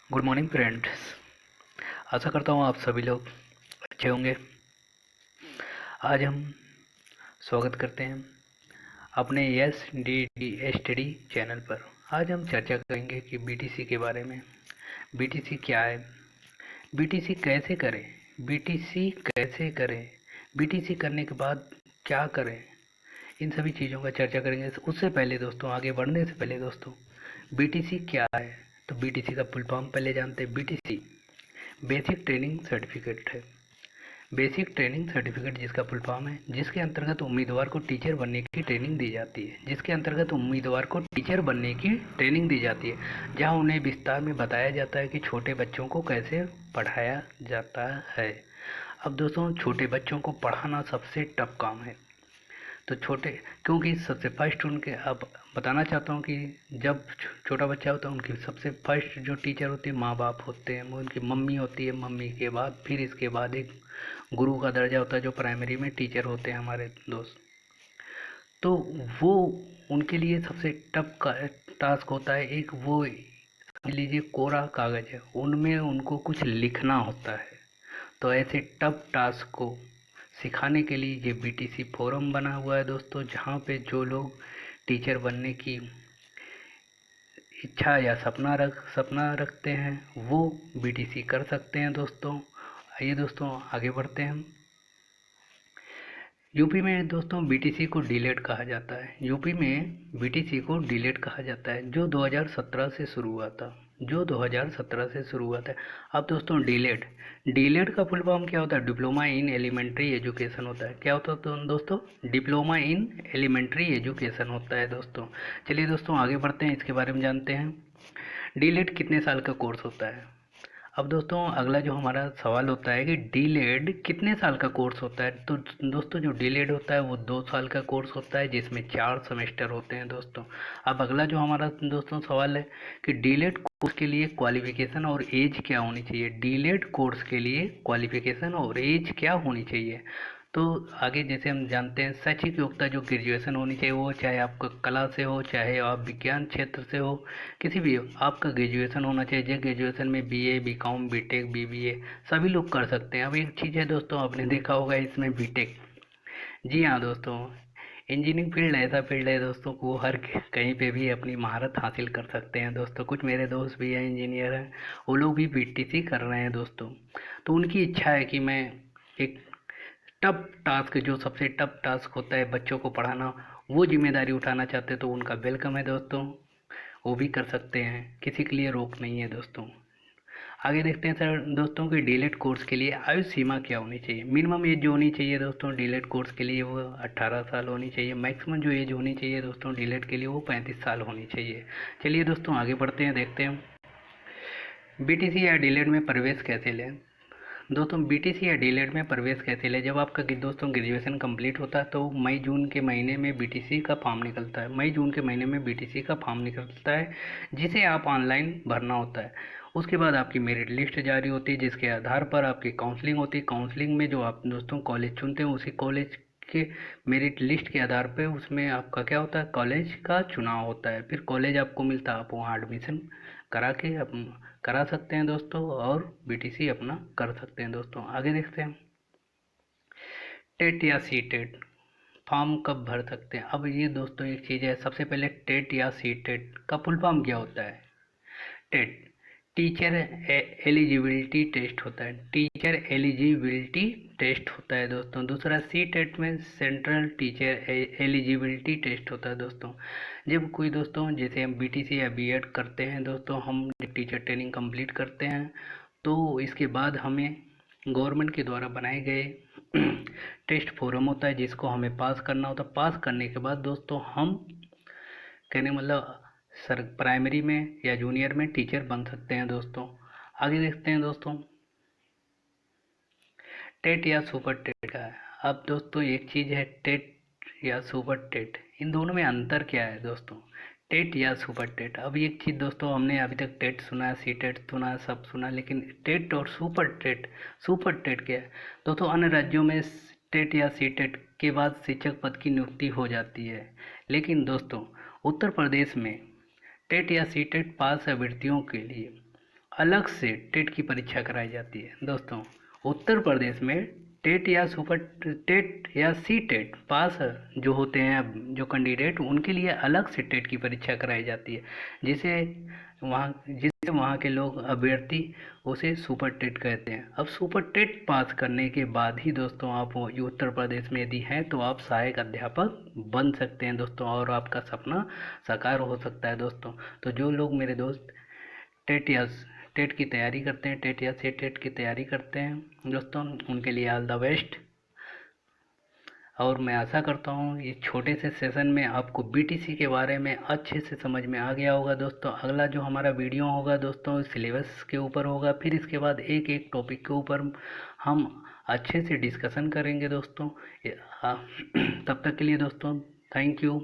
Good morning friends. आशा करता हूँ आप सभी लोग अच्छे होंगे। आज हम स्वागत करते हैं अपने yes D D study channel पर। आज हम चर्चा करेंगे कि बीटीसी के बारे में। बीटीसी क्या है, बीटीसी कैसे करें, बीटीसी कैसे करें, बीटीसी करने के बाद क्या करें, इन सभी चीज़ों का चर्चा करेंगे। उससे पहले दोस्तों, आगे बढ़ने से पहले दोस्तों, बीटीसी क्या है तो बीटीसी का फुल फॉर्म पहले जानते हैं। बीटीसी बेसिक ट्रेनिंग सर्टिफिकेट है। बेसिक ट्रेनिंग सर्टिफिकेट जिसका फुल फॉर्म है, जिसके अंतर्गत उम्मीदवार को टीचर बनने की ट्रेनिंग दी जाती है। जिसके अंतर्गत उम्मीदवार को टीचर बनने की ट्रेनिंग दी जाती है, जहां उन्हें विस्तार में बताया जाता है कि छोटे बच्चों को कैसे पढ़ाया जाता है। अब दोस्तों, छोटे बच्चों को पढ़ाना सबसे टफ काम है। तो छोटे, क्योंकि सबसे फर्स्ट उनके, अब बताना चाहता हूँ कि जब छोटा बच्चा होता है, उनकी सबसे फर्स्ट जो टीचर होती है माँ बाप होते हैं, वो उनकी मम्मी होती है। मम्मी के बाद फिर इसके बाद एक गुरु का दर्जा होता है जो प्राइमरी में टीचर होते हैं हमारे दोस्त। तो वो उनके लिए सबसे टफ का टास्क होता है। एक वो समझ लीजिए कोरा कागज़ है, उनमें उनको कुछ लिखना होता है। तो ऐसे टफ टास्क को सिखाने के लिए ये बीटीसी फोरम बना हुआ है दोस्तों, जहाँ पे जो लोग टीचर बनने की इच्छा या सपना रखते हैं वो बीटीसी कर सकते हैं दोस्तों। आइए दोस्तों, आगे बढ़ते हैं हम। यूपी में दोस्तों बीटीसी को डीलेट कहा जाता है। यूपी में बीटीसी को डीलेट कहा जाता है, जो 2017 से शुरू हुआ था। जो 2017 से शुरू हुआ था। अब दोस्तों, डीलेट डीलेट का फुल फॉर्म क्या होता है? डिप्लोमा इन एलिमेंट्री एजुकेशन होता है। क्या होता है तो दोस्तों? डिप्लोमा इन एलिमेंट्री एजुकेशन होता है दोस्तों। चलिए दोस्तों, आगे बढ़ते हैं, इसके बारे में जानते हैं। डीलेट कितने साल का कोर्स होता है? अब दोस्तों, अगला जो हमारा सवाल होता है कि डीलेड कितने साल का कोर्स होता है। तो दोस्तों, जो डीलेड होता है वो 2 साल का कोर्स होता है, जिसमें 4 सेमेस्टर होते हैं दोस्तों। अब अगला जो हमारा दोस्तों सवाल है कि डीलेड कोर्स के लिए क्वालिफिकेशन और एज क्या होनी चाहिए। डीलेड कोर्स के लिए क्वालिफिकेशन और एज क्या होनी चाहिए? तो आगे जैसे हम जानते हैं, शैक्षिक योग्यता जो ग्रेजुएशन होनी चाहिए, वो चाहे आपका कला से हो, चाहे आप विज्ञान क्षेत्र से हो, किसी भी हो, आपका ग्रेजुएशन होना चाहिए। जो ग्रेजुएशन में बीए, बीकॉम, बीटेक, बीबीए सभी लोग कर सकते हैं। अब एक चीज़ है दोस्तों, आपने देखा होगा इसमें बीटेक। जी हाँ दोस्तों, इंजीनियरिंग फील्ड ऐसा फील्ड है दोस्तों को हर कहीं पे भी अपनी महारत हासिल कर सकते हैं दोस्तों। कुछ मेरे दोस्त भी हैं, इंजीनियर हैं, वो लोग भी बीटीसी कर रहे हैं दोस्तों। तो उनकी इच्छा है कि मैं एक टफ टास्क, जो सबसे टफ टास्क होता है बच्चों को पढ़ाना, वो जिम्मेदारी उठाना चाहते हैं। तो उनका वेलकम है दोस्तों, वो भी कर सकते हैं, किसी के लिए रोक नहीं है दोस्तों। आगे देखते हैं सर दोस्तों कि डीलेट कोर्स के लिए आयु सीमा क्या होनी चाहिए। मिनिमम एज जो होनी चाहिए दोस्तों डीलेट कोर्स के लिए वो 18 साल होनी चाहिए। मैक्सिमम जो एज होनी चाहिए दोस्तों डीलेट के लिए वो 35 साल होनी चाहिए। चलिए दोस्तों, आगे बढ़ते हैं, देखते हैं बीटीसी या डीलेट में प्रवेश कैसे लें। दोस्तों, बीटीसी या डीलेट में प्रवेश कैसे लें? जब आपका दोस्तों ग्रेजुएशन कंप्लीट होता है तो मई जून के महीने में बीटीसी का फॉर्म निकलता है। मई जून के महीने में बीटीसी का फॉर्म निकलता है, जिसे आप ऑनलाइन भरना होता है। उसके बाद आपकी मेरिट लिस्ट जारी होती है, जिसके आधार पर आपकी काउंसलिंग होती है। काउंसलिंग में जो आप दोस्तों कॉलेज चुनते हैं, उसी कॉलेज के मेरिट लिस्ट के आधार पर उसमें आपका क्या होता है, कॉलेज का चुनाव होता है। फिर कॉलेज आपको मिलता है, आप वहाँ एडमिशन करा के आप करा सकते हैं दोस्तों, और बीटीसी अपना कर सकते हैं दोस्तों। आगे देखते हैं, टेट या सी टेट फॉर्म कब भर सकते हैं। अब ये दोस्तों एक चीज़ है, सबसे पहले टेट या सी टेट का फुल फॉर्म क्या होता है? टेट टीचर एलिजिबिलिटी टेस्ट होता है। टीचर एलिजिबिलिटी टेस्ट होता है दोस्तों। दूसरा सी टेट में सेंट्रल टीचर एलिजिबिलिटी टेस्ट होता है दोस्तों। जब कोई दोस्तों, जैसे हम बीटीसी या बीएड करते हैं दोस्तों, हम टीचर ट्रेनिंग कंप्लीट करते हैं, तो इसके बाद हमें गवर्नमेंट के द्वारा बनाए गए टेस्ट फोरम होता है, जिसको हमें पास करना होता है। पास करने के बाद दोस्तों हम, कहने मतलब, सर प्राइमरी में या जूनियर में टीचर बन सकते हैं दोस्तों। आगे देखते हैं दोस्तों, टेट या सुपर टेट का है। अब दोस्तों एक चीज़ है टेट या सुपर टेट, इन दोनों में अंतर क्या है दोस्तों? टेट या सुपर टेट। अब एक चीज़ दोस्तों, हमने अभी तक टेट सुना है, सी टेट सुना है, सब सुना, लेकिन टेट और सुपर टेट क्या है दोस्तों? अन्य राज्यों में टेट या सी टेट के बाद शिक्षक पद की नियुक्ति हो जाती है, लेकिन दोस्तों उत्तर प्रदेश में टेट या सी टेट पास अभ्यर्थियों के लिए अलग से टेट की परीक्षा कराई जाती है दोस्तों। उत्तर प्रदेश में टेट या सुपर टेट या सी टेट पास जो होते हैं, जो कैंडिडेट, उनके लिए अलग से टेट की परीक्षा कराई जाती है, जिसे वहाँ के लोग अभ्यर्थी उसे सुपर टेट कहते हैं। अब सुपर टेट पास करने के बाद ही दोस्तों आप उत्तर प्रदेश में यदि हैं तो आप सहायक अध्यापक बन सकते हैं दोस्तों, और आपका सपना साकार हो सकता है दोस्तों। तो जो लोग मेरे दोस्त टेट या टेट की तैयारी करते हैं, टेट या सी टेट की तैयारी करते हैं दोस्तों, उनके लिए ऑल द बेस्ट। और मैं आशा करता हूँ इस छोटे से सेशन में आपको बीटीसी के बारे में अच्छे से समझ में आ गया होगा दोस्तों। अगला जो हमारा वीडियो होगा दोस्तों सिलेबस के ऊपर होगा, फिर इसके बाद एक एक टॉपिक के ऊपर हम अच्छे से डिस्कशन करेंगे दोस्तों। तब तक के लिए दोस्तों थैंक यू।